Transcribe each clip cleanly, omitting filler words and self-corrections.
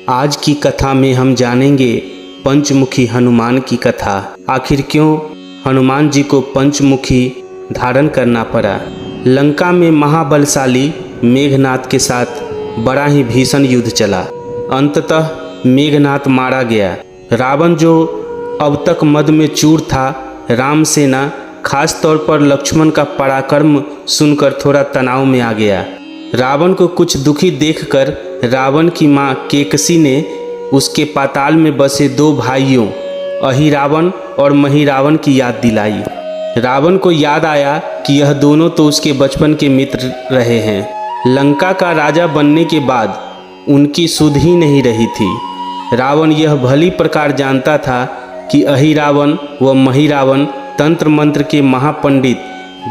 आज की कथा में हम जानेंगे पंचमुखी हनुमान की कथा। आखिर क्यों हनुमान जी को पंचमुखी धारण करना पड़ा। लंका में महाबलशाली मेघनाद के साथ बड़ा ही भीषण युद्ध चला। अंततः मेघनाद मारा गया। रावण जो अब तक मद में चूर था, राम सेना खास तौर पर लक्ष्मण का पराक्रम सुनकर थोड़ा तनाव में आ गया। रावण को कुछ दुखी देखकर रावण की मां केकसी ने उसके पाताल में बसे दो भाइयों अहिरावण और महिरावण की याद दिलाई। रावण को याद आया कि यह दोनों तो उसके बचपन के मित्र रहे हैं। लंका का राजा बनने के बाद उनकी सुध ही नहीं रही थी। रावण यह भली प्रकार जानता था कि अहिरावण व महिरावण तंत्र मंत्र के महापंडित,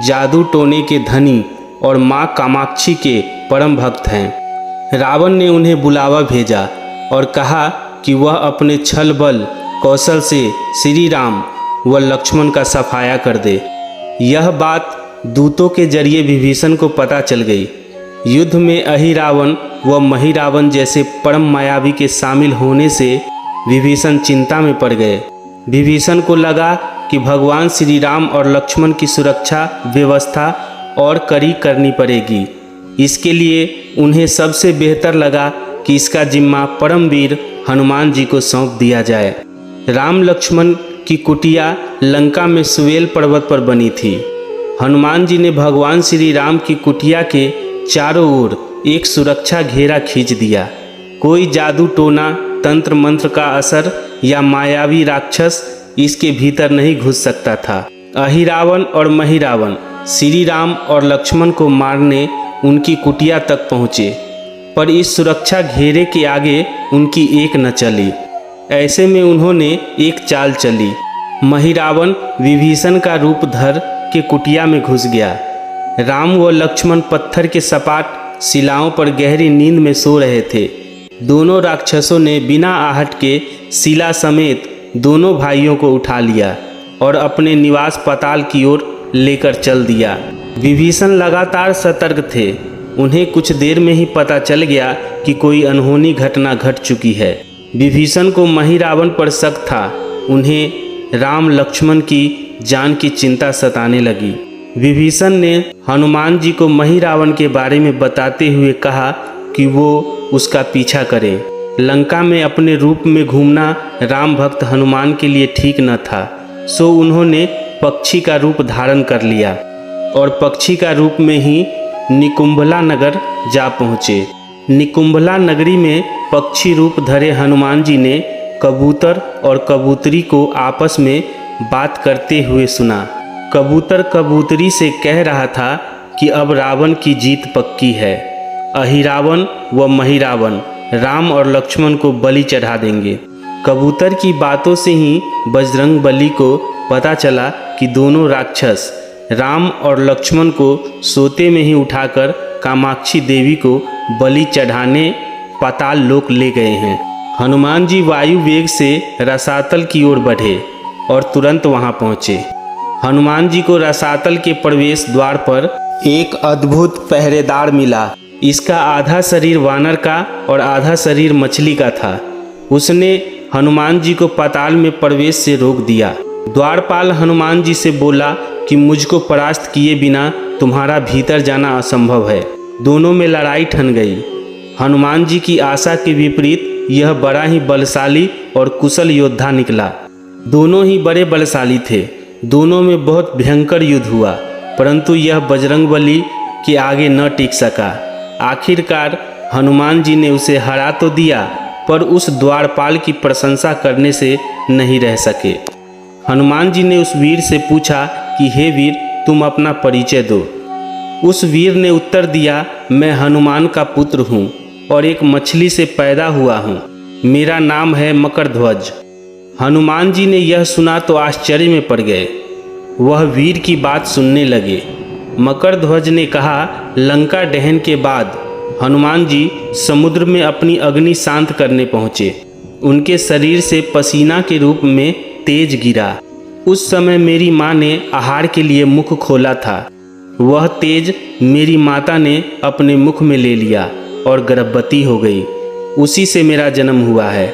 जादू टोने के धनी और माँ कामाक्षी के परम भक्त हैं। रावण ने उन्हें बुलावा भेजा और कहा कि वह अपने छल बल कौशल से श्री राम व लक्ष्मण का सफाया कर दे। यह बात दूतों के जरिए विभीषण को पता चल गई। युद्ध में अहिरावण व महिरावण जैसे परम मायावी के शामिल होने से विभीषण चिंता में पड़ गए। विभीषण को लगा कि भगवान श्री राम और लक्ष्मण की सुरक्षा व्यवस्था और कड़ी करनी पड़ेगी। इसके लिए उन्हें सबसे बेहतर लगा कि इसका जिम्मा परमवीर हनुमान जी को सौंप दिया जाए। राम लक्ष्मण की कुटिया लंका में सुवेल पर्वत पर बनी थी। हनुमान जी ने भगवान श्री राम की कुटिया के चारों ओर एक सुरक्षा घेरा खींच दिया। कोई जादू टोना, तंत्र मंत्र का असर या मायावी राक्षस इसके भीतर नहीं घुस सकता था। अहिरावण और महिरावण श्री राम और लक्ष्मण को मारने उनकी कुटिया तक पहुँचे, पर इस सुरक्षा घेरे के आगे उनकी एक न चली। ऐसे में उन्होंने एक चाल चली। महिरावण विभीषण का रूप धर के कुटिया में घुस गया। राम व लक्ष्मण पत्थर के सपाट शिलाओं पर गहरी नींद में सो रहे थे। दोनों राक्षसों ने बिना आहट के शिला समेत दोनों भाइयों को उठा लिया और अपने निवास पाताल की ओर लेकर चल दिया। विभीषण लगातार सतर्क थे। उन्हें कुछ देर में ही पता चल गया कि कोई अनहोनी घटना घट चुकी है। विभीषण को महिरावण पर शक था। उन्हें राम लक्ष्मण की जान की चिंता सताने लगी। विभीषण ने हनुमान जी को महिरावण के बारे में बताते हुए कहा कि वो उसका पीछा करे। लंका में अपने रूप में घूमना राम भक्त हनुमान के लिए ठीक न था, सो उन्होंने पक्षी का रूप धारण कर लिया और पक्षी का रूप में ही निकुंभला नगर जा पहुँचे। निकुंभला नगरी में पक्षी रूप धरे हनुमान जी ने कबूतर और कबूतरी को आपस में बात करते हुए सुना। कबूतर कबूतरी से कह रहा था कि अब रावण की जीत पक्की है। अहिरावण व महिरावण राम और लक्ष्मण को बलि चढ़ा देंगे। कबूतर की बातों से ही बजरंगबली को पता चला कि दोनों राक्षस राम और लक्ष्मण को सोते में ही उठाकर कामाक्षी देवी को बलि चढ़ाने पाताल लोक ले गए हैं। हनुमान जी वायु वेग से रसातल की ओर बढ़े और तुरंत वहां पहुंचे। हनुमान जी को रसातल के प्रवेश द्वार पर एक अद्भुत पहरेदार मिला। इसका आधा शरीर वानर का और आधा शरीर मछली का था। उसने हनुमान जी को पाताल में प्रवेश से रोक दिया। द्वारपाल हनुमान जी से बोला कि मुझको परास्त किए बिना तुम्हारा भीतर जाना असंभव है। दोनों में लड़ाई ठन गई। हनुमान जी की आशा के विपरीत यह बड़ा ही बलशाली और कुशल योद्धा निकला। दोनों ही बड़े बलशाली थे। दोनों में बहुत भयंकर युद्ध हुआ, परंतु यह बजरंगबली के आगे न टिक सका। आखिरकार हनुमान जी ने उसे हरा तो दिया, पर उस द्वारपाल की प्रशंसा करने से नहीं रह सके। हनुमान जी ने उस वीर से पूछा कि हे वीर, तुम अपना परिचय दो। उस वीर ने उत्तर दिया, मैं हनुमान का पुत्र हूँ और एक मछली से पैदा हुआ हूँ। मेरा नाम है मकरध्वज। हनुमान जी ने यह सुना तो आश्चर्य में पड़ गए। वह वीर की बात सुनने लगे। मकरध्वज ने कहा, लंका दहन के बाद हनुमान जी समुद्र में अपनी अग्नि शांत करने पहुँचे। उनके शरीर से पसीना के रूप में तेज गिरा। उस समय मेरी माँ ने आहार के लिए मुख खोला था। वह तेज मेरी माता ने अपने मुख में ले लिया और गर्भवती हो गई। उसी से मेरा जन्म हुआ है।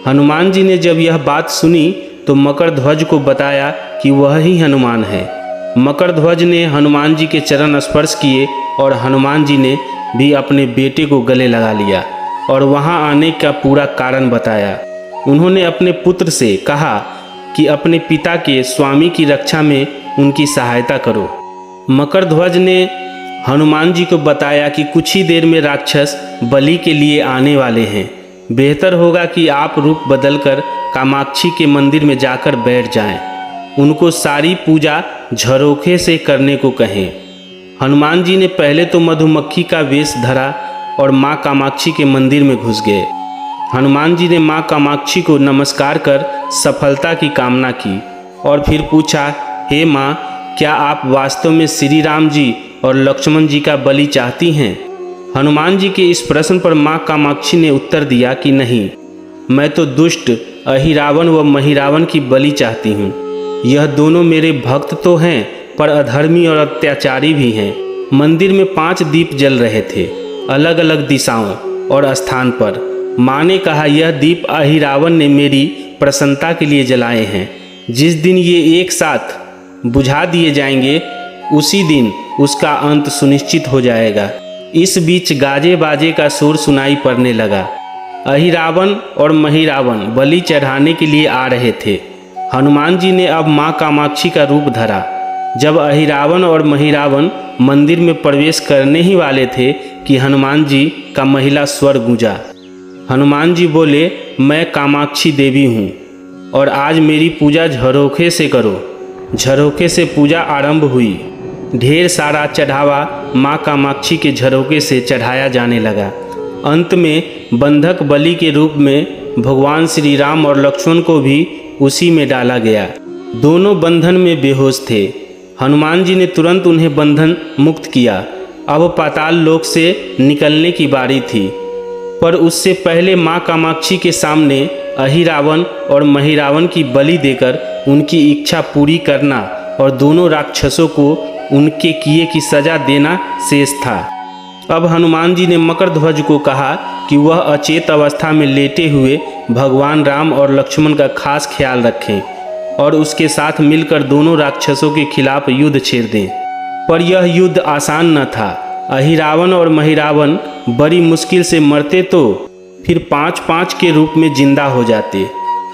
हनुमान जी ने जब यह बात सुनी तो मकरध्वज को बताया कि वह ही हनुमान है। मकरध्वज ने हनुमान जी के चरण स्पर्श किए और हनुमान जी ने भी अपने बेटे को गले लगा लिया और वहां आने का पूरा कारण बताया। उन्होंने अपने पुत्र से कहा कि अपने पिता के स्वामी की रक्षा में उनकी सहायता करो। मकरध्वज ने हनुमान जी को बताया कि कुछ ही देर में राक्षस बलि के लिए आने वाले हैं। बेहतर होगा कि आप रूप बदलकर कामाक्षी के मंदिर में जाकर बैठ जाएं। उनको सारी पूजा झरोखे से करने को कहें। हनुमान जी ने पहले तो मधुमक्खी का वेश धरा और माँ कामाक्षी के मंदिर में घुस गए। हनुमान जी ने माँ कामाक्षी को नमस्कार कर सफलता की कामना की और फिर पूछा, हे माँ, क्या आप वास्तव में श्री राम जी और लक्ष्मण जी का बलि चाहती हैं? हनुमान जी के इस प्रश्न पर माँ कामाक्षी ने उत्तर दिया कि नहीं, मैं तो दुष्ट अहिरावण व महिरावण की बलि चाहती हूँ। यह दोनों मेरे भक्त तो हैं पर अधर्मी और अत्याचारी भी हैं। मंदिर में 5 दीप जल रहे थे, अलग अलग दिशाओं और स्थान पर। माँ ने कहा, यह दीप अहिरावण ने मेरी प्रसन्नता के लिए जलाए हैं। जिस दिन ये एक साथ बुझा दिए जाएंगे उसी दिन उसका अंत सुनिश्चित हो जाएगा। इस बीच गाजे बाजे का शोर सुनाई पड़ने लगा। अहिरावण और महिरावण बलि चढ़ाने के लिए आ रहे थे। हनुमान जी ने अब माँ कामाक्षी का रूप धरा। जब अहिरावण और महिरावण मंदिर में प्रवेश करने ही वाले थे कि हनुमान जी का महिला स्वर गूंजा। हनुमान जी बोले, मैं कामाक्षी देवी हूँ और आज मेरी पूजा झरोखे से करो। झरोखे से पूजा आरंभ हुई। ढेर सारा चढ़ावा माँ कामाक्षी के झरोखे से चढ़ाया जाने लगा। अंत में बंधक बलि के रूप में भगवान श्री राम और लक्ष्मण को भी उसी में डाला गया। दोनों बंधन में बेहोश थे। हनुमान जी ने तुरंत उन्हें बंधन मुक्त किया। अब पाताल लोक से निकलने की बारी थी, पर उससे पहले माँ कामाक्षी के सामने अहिरावण और महिरावण की बलि देकर उनकी इच्छा पूरी करना और दोनों राक्षसों को उनके किए की सजा देना शेष था। अब हनुमान जी ने मकरध्वज को कहा कि वह अचेत अवस्था में लेटे हुए भगवान राम और लक्ष्मण का खास ख्याल रखें और उसके साथ मिलकर दोनों राक्षसों के खिलाफ युद्ध छेड़ दें। पर यह युद्ध आसान न था। अहिरावण और महिरावण बड़ी मुश्किल से मरते तो फिर 5-5 के रूप में जिंदा हो जाते।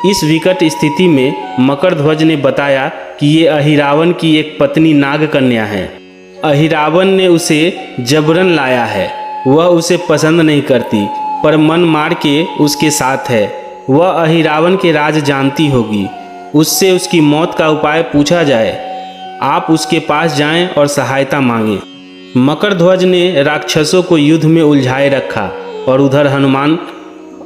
इस विकट स्थिति में मकरध्वज ने बताया कि ये अहिरावण की एक पत्नी नागकन्या है। अहिरावण ने उसे जबरन लाया है। वह उसे पसंद नहीं करती पर मन मार के उसके साथ है। वह अहिरावण के राज जानती होगी। उससे उसकी मौत का उपाय पूछा जाए। आप उसके पास जाएं और सहायता मांगें। मकरध्वज ने राक्षसों को युद्ध में उलझाए रखा और उधर हनुमान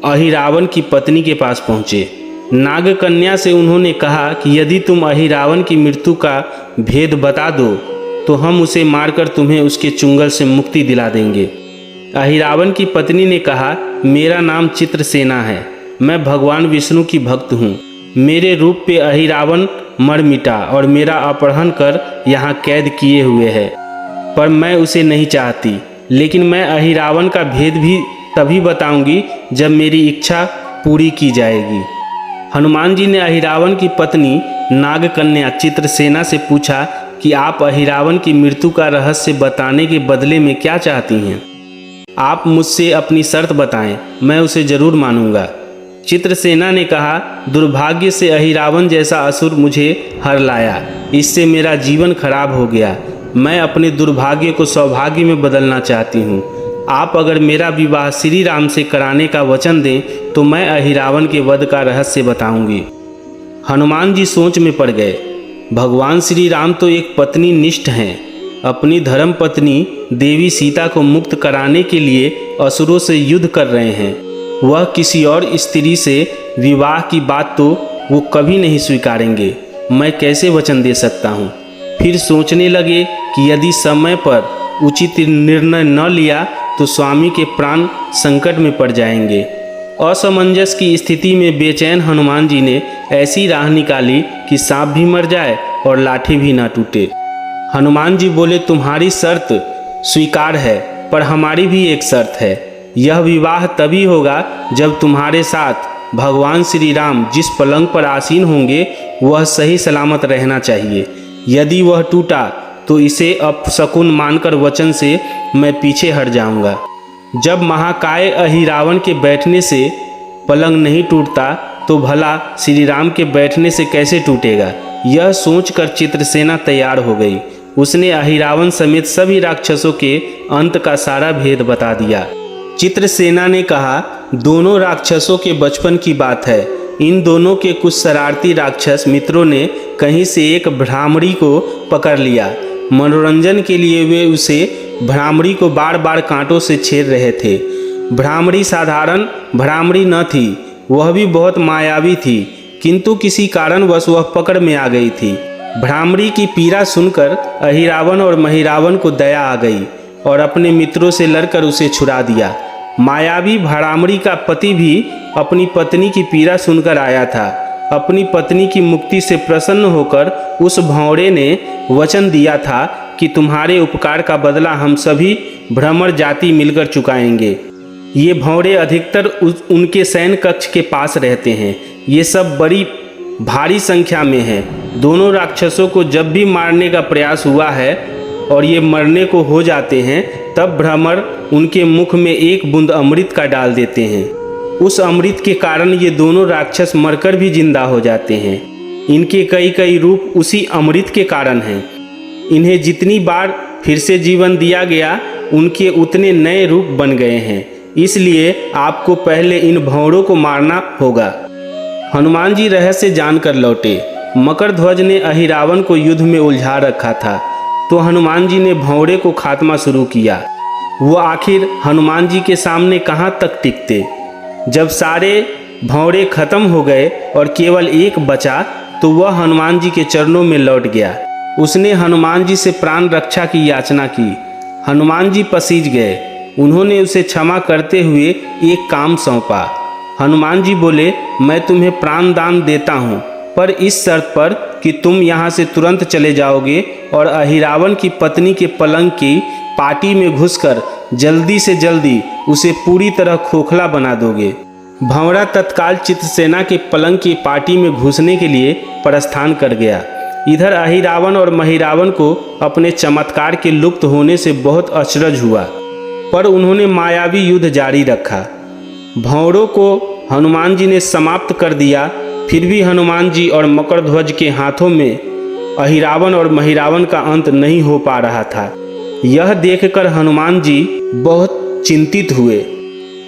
अहिरावण की पत्नी के पास पहुँचे। नागकन्या से उन्होंने कहा कि यदि तुम अहिरावण की मृत्यु का भेद बता दो तो हम उसे मारकर तुम्हें उसके चुंगल से मुक्ति दिला देंगे। अहिरावण की पत्नी ने कहा, मेरा नाम चित्रसेना है। मैं भगवान विष्णु की भक्त हूँ। मेरे रूप पे अहिरावण मर मिटा और मेरा अपहरण कर यहाँ कैद किए हुए है, पर मैं उसे नहीं चाहती। लेकिन मैं अहिरावण का भेद भी तभी बताऊंगी जब मेरी इच्छा पूरी की जाएगी। हनुमान जी ने अहिरावण की पत्नी नागकन्या चित्रसेना से पूछा कि आप अहिरावण की मृत्यु का रहस्य बताने के बदले में क्या चाहती हैं? आप मुझसे अपनी शर्त बताएं, मैं उसे जरूर मानूंगा। चित्रसेना ने कहा, दुर्भाग्य से अहिरावण जैसा असुर मुझे हर लाया। इससे मेरा जीवन खराब हो गया। मैं अपने दुर्भाग्य को सौभाग्य में बदलना चाहती हूँ। आप अगर मेरा विवाह श्री राम से कराने का वचन दें तो मैं अहिरावण के वध का रहस्य बताऊंगी। हनुमान जी सोच में पड़ गए। भगवान श्री राम तो एक पत्नी निष्ठ हैं। अपनी धर्म पत्नी देवी सीता को मुक्त कराने के लिए असुरों से युद्ध कर रहे हैं। वह किसी और स्त्री से विवाह की बात तो वो कभी नहीं स्वीकारेंगे। मैं कैसे वचन दे सकता हूँ? फिर सोचने लगे कि यदि समय पर उचित निर्णय न लिया तो स्वामी के प्राण संकट में पड़ जाएंगे। असमंजस की स्थिति में बेचैन हनुमान जी ने ऐसी राह निकाली कि सांप भी मर जाए और लाठी भी ना टूटे। हनुमान जी बोले, तुम्हारी शर्त स्वीकार है, पर हमारी भी एक शर्त है। यह विवाह तभी होगा जब तुम्हारे साथ भगवान श्री राम जिस पलंग पर आसीन होंगे वह सही सलामत रहना चाहिए। यदि वह टूटा तो इसे अपशकुन मानकर वचन से मैं पीछे हट जाऊंगा। जब महाकाय अहिरावण के बैठने से पलंग नहीं टूटता तो भला श्री राम के बैठने से कैसे टूटेगा। यह सोचकर चित्रसेना तैयार हो गई। उसने अहिरावण समेत सभी राक्षसों के अंत का सारा भेद बता दिया। चित्रसेना ने कहा, दोनों राक्षसों के बचपन की बात है। इन दोनों के कुछ शरारती राक्षस मित्रों ने कहीं से एक भ्रामरी को पकड़ लिया। मनोरंजन के लिए वे उसे भ्रामरी को बार बार कांटों से छेड़ रहे थे। भ्रामरी साधारण भ्रामरी न थी, वह भी बहुत मायावी थी, किंतु किसी कारणवश वह पकड़ में आ गई थी। भ्रामरी की पीड़ा सुनकर अहिरावण और महिरावण को दया आ गई और अपने मित्रों से लड़कर उसे छुड़ा दिया। मायावी भ्रामरी का पति भी अपनी पत्नी की पीड़ा सुनकर आया था। अपनी पत्नी की मुक्ति से प्रसन्न होकर उस भौरे ने वचन दिया था कि तुम्हारे उपकार का बदला हम सभी भ्रमर जाति मिलकर चुकाएंगे। ये भौरे अधिकतर उनके सैन्य कक्ष के पास रहते हैं। ये सब बड़ी भारी संख्या में हैं। दोनों राक्षसों को जब भी मारने का प्रयास हुआ है और ये मरने को हो जाते हैं, तब भ्रमर उनके मुख में एक बूंद अमृत का डाल देते हैं। उस अमृत के कारण ये दोनों राक्षस मरकर भी जिंदा हो जाते हैं। इनके कई कई रूप उसी अमृत के कारण हैं। इन्हें जितनी बार फिर से जीवन दिया गया, उनके उतने नए रूप बन गए हैं। इसलिए आपको पहले इन भौरों को मारना होगा। हनुमान जी रहस्य जानकर लौटे। मकरध्वज ने अहिरावण को युद्ध में उलझा रखा था, तो हनुमान जी ने भौरे को खात्मा शुरू किया। वो आखिर हनुमान जी के सामने कहाँ तक टिकते। जब सारे भौरे खत्म हो गए और केवल एक बचा, तो वह हनुमान जी के चरणों में लौट गया। उसने हनुमान जी से प्राण रक्षा की याचना की। हनुमान जी पसीज गए। उन्होंने उसे क्षमा करते हुए एक काम सौंपा। हनुमान जी बोले, मैं तुम्हें प्राण दान देता हूँ, पर इस शर्त पर कि तुम यहाँ से तुरंत चले जाओगे और अहिरावण की पत्नी के पलंग की पाटी में घुसकर जल्दी से जल्दी उसे पूरी तरह खोखला बना दोगे। भंवरा तत्काल चित्रसेना के पलंग की पाटी में घुसने के लिए प्रस्थान कर गया। इधर अहिरावण और महिरावण को अपने चमत्कार के लुप्त होने से बहुत अचरज हुआ, पर उन्होंने मायावी युद्ध जारी रखा। भंवरों को हनुमान जी ने समाप्त कर दिया। फिर भी हनुमान जी और मकरध्वज के हाथों में अहिरावण और महिरावण का अंत नहीं हो पा रहा था। यह देखकर हनुमान जी बहुत चिंतित हुए।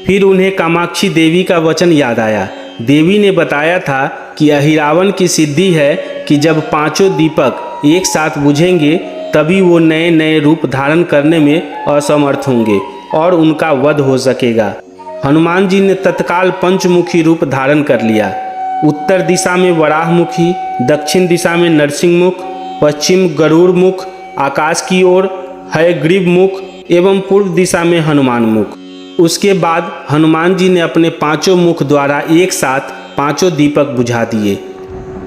फिर उन्हें कामाक्षी देवी का वचन याद आया। देवी ने बताया था कि अहिरावण की सिद्धि है कि जब पांचों दीपक एक साथ बुझेंगे तभी वो नए नए रूप धारण करने में असमर्थ होंगे और उनका वध हो सकेगा। हनुमान जी ने तत्काल पंचमुखी रूप धारण कर लिया। उत्तर दिशा में वराहमुखी, दक्षिण दिशा में नरसिंहमुख, पश्चिम गरुड़ मुख, आकाश की ओर हयग्रीव मुख एवं पूर्व दिशा में हनुमान मुख। उसके बाद हनुमान जी ने अपने पांचों मुख द्वारा एक साथ पांचों दीपक बुझा दिए।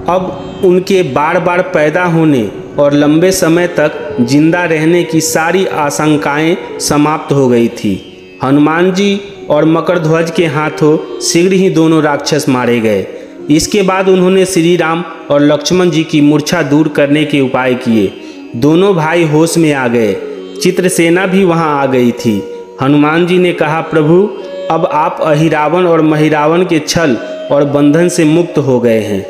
अब उनके बार बार पैदा होने और लंबे समय तक जिंदा रहने की सारी आशंकाएं समाप्त हो गई थी। हनुमान जी और मकरध्वज के हाथों शीघ्र ही दोनों राक्षस मारे गए। इसके बाद उन्होंने श्री राम और लक्ष्मण जी की मूर्छा दूर करने के उपाय किए। दोनों भाई होश में आ गए। चित्रसेना भी वहां आ गई थी। हनुमान जी ने कहा, प्रभु अब आप अहिरावण और महिरावण के छल और बंधन से मुक्त हो गए हैं,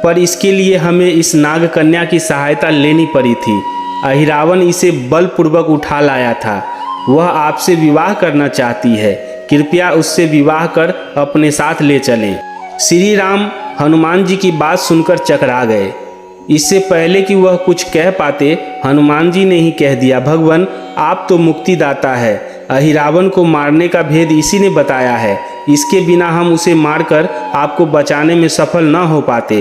पर इसके लिए हमें इस नाग कन्या की सहायता लेनी पड़ी थी। अहिरावण इसे बलपूर्वक उठा लाया था। वह आपसे विवाह करना चाहती है, कृपया उससे विवाह कर अपने साथ ले चलें। श्री राम हनुमान जी की बात सुनकर चकरा गए। इससे पहले कि वह कुछ कह पाते, हनुमान जी ने ही कह दिया, भगवान आप तो मुक्तिदाता है। अहिरावण को मारने का भेद इसी ने बताया है। इसके बिना हम उसे मारकर आपको बचाने में सफल न हो पाते।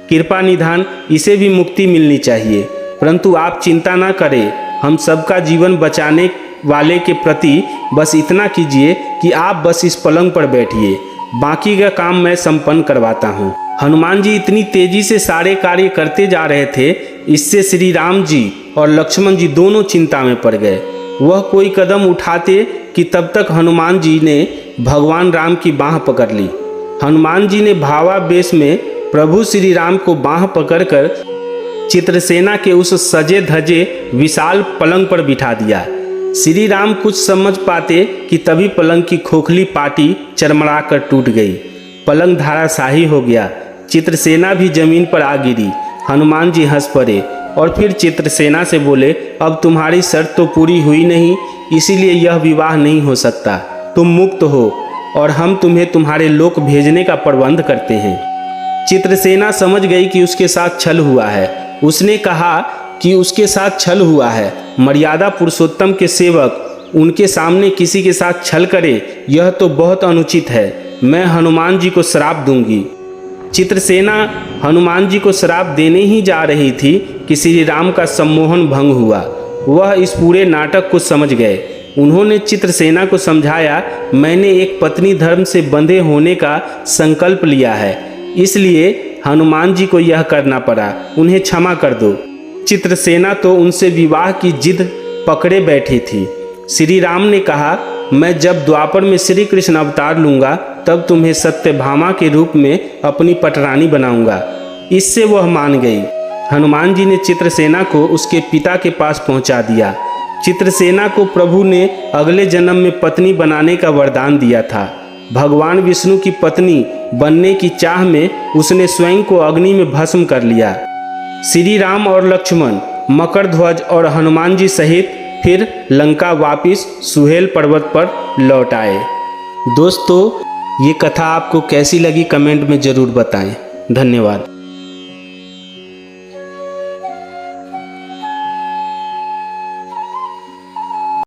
कृपा निधान इसे भी मुक्ति मिलनी चाहिए, परंतु आप चिंता न करें। हम सबका जीवन बचाने वाले के प्रति बस इतना कीजिए कि आप बस इस पलंग पर बैठिए, बाकी का काम मैं संपन्न करवाता हूँ। हनुमान जी इतनी तेजी से सारे कार्य करते जा रहे थे, इससे श्री राम जी और लक्ष्मण जी दोनों चिंता में पड़ गए। वह कोई कदम उठाते कि तब तक हनुमान जी ने भगवान राम की बाँह पकड़ ली। हनुमान जी ने भावावेश में प्रभु श्री राम को बाँह पकड़कर चित्रसेना के उस सजे धजे विशाल पलंग पर बिठा दिया। श्री राम कुछ समझ पाते कि तभी पलंग की खोखली पाटी चरमराकर टूट गई। पलंग धराशायी हो गया। चित्रसेना भी जमीन पर आ गिरी। हनुमान जी हंस पड़े और फिर चित्रसेना से बोले, अब तुम्हारी शर्त तो पूरी हुई नहीं, इसीलिए यह विवाह नहीं हो सकता। तुम मुक्त हो और हम तुम्हें तुम्हारे लोक भेजने का प्रबंध करते हैं। चित्रसेना समझ गई कि उसके साथ छल हुआ है। उसने कहा कि उसके साथ छल हुआ है। मर्यादा पुरुषोत्तम के सेवक उनके सामने किसी के साथ छल करे, यह तो बहुत अनुचित है। मैं हनुमान जी को श्राप दूंगी। चित्रसेना हनुमान जी को श्राप देने ही जा रही थी कि श्री राम का सम्मोहन भंग हुआ। वह इस पूरे नाटक को समझ गए। उन्होंने चित्रसेना को समझाया, मैंने एक पत्नी धर्म से बंधे होने का संकल्प लिया है, इसलिए हनुमान जी को यह करना पड़ा। उन्हें क्षमा कर दो। चित्रसेना तो उनसे विवाह की जिद पकड़े बैठी थी। श्री राम ने कहा, मैं जब द्वापर में श्री कृष्ण अवतार लूँगा तब तुम्हें सत्यभामा के रूप में अपनी पटरानी बनाऊंगा। इससे वह मान गई। हनुमान जी ने चित्रसेना को उसके पिता के पास पहुंचा दिया। चित्रसेना को प्रभु ने अगले जन्म में पत्नी बनाने का वरदान दिया था। भगवान विष्णु की पत्नी बनने की चाह में उसने स्वयं को अग्नि में भस्म कर लिया। श्री राम और लक्ष्मण मकरध्वज और हनुमान जी सहित फिर लंका वापिस सुहेल पर्वत पर लौट आए। दोस्तों, ये कथा आपको कैसी लगी कमेंट में ज़रूर बताएं। धन्यवाद।